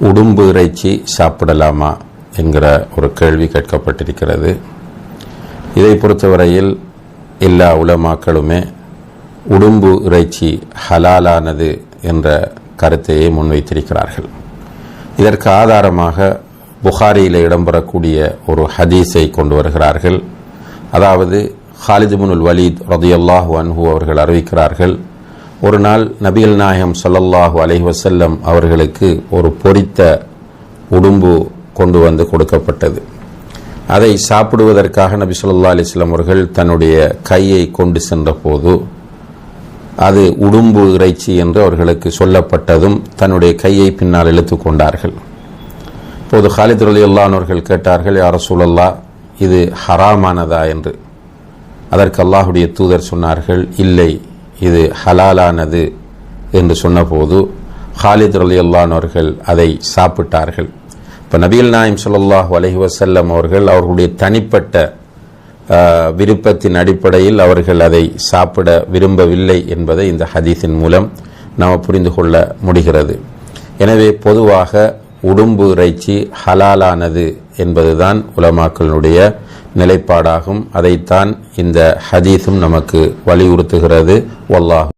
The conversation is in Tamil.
உடும்பு இறைச்சி சாப்பிடலாமா என்கிற ஒரு கேள்வி கேட்கப்பட்டிருக்கிறது. இதை பொறுத்தவரையில் எல்லா உலமாக்களுமே உடும்பு இறைச்சி ஹலாலானது என்ற கருத்தையே முன்வைத்திருக்கிறார்கள். இதற்கு ஆதாரமாக புகாரியில் இடம்பெறக்கூடிய ஒரு ஹதீஸை கொண்டு வருகிறார்கள். அதாவது ஹாலித் இப்னுல் வலீத் ரலியல்லாஹு அன்ஹு அவர்கள் அறிவிக்கிறார்கள், ஒரு நாள் நபிகள் நாயகம் ஸல்லல்லாஹு அலைஹி வஸல்லம் அவர்களுக்கு ஒரு பொரித்த உடும்பு கொண்டு வந்து கொடுக்கப்பட்டது. அதை சாப்பிடுவதற்காக நபி ஸல்லல்லாஹு அலைஹி வஸல்லம் அவர்கள் தன்னுடைய கையை கொண்டு சென்ற போது அது உடும்பு இறைச்சி என்று அவர்களுக்கு சொல்லப்பட்டதும் தன்னுடைய கையை பின்னால் இழுத்து கொண்டார்கள். இப்போது ஹாலித் ரலியல்லாஹு அன்ஹு அவர்கள் கேட்டார்கள், யா ரசூலல்லாஹ், இது ஹராமானதா என்று. அதற்கு அல்லாஹுடைய தூதர் சொன்னார்கள், இல்லை, இது ஹலாலானது என்று சொன்னபோது ஹாலித் ரலியல்லாஹு அன்ஹு அவர்கள் அதை சாப்பிட்டார்கள். இப்போ நபிகள் நாயகம் ஸல்லல்லாஹு அலைஹி வஸல்லம் அவர்கள் அவர்களுடைய தனிப்பட்ட விருப்பத்தின் அடிப்படையில் அவர்கள் அதை சாப்பிட விரும்பவில்லை என்பதை இந்த ஹதீஸின் மூலம் நாம் புரிந்து கொள்ள முடிகிறது. எனவே பொதுவாக உடும்பு இறைச்சி ஹலாலானது என்பதுதான் உலமாக்களுடைய நிலைப்பாடாகும். அதைத்தான் இந்த ஹதீஸும் நமக்கு வலியுறுத்துகிறது. வல்லாஹ்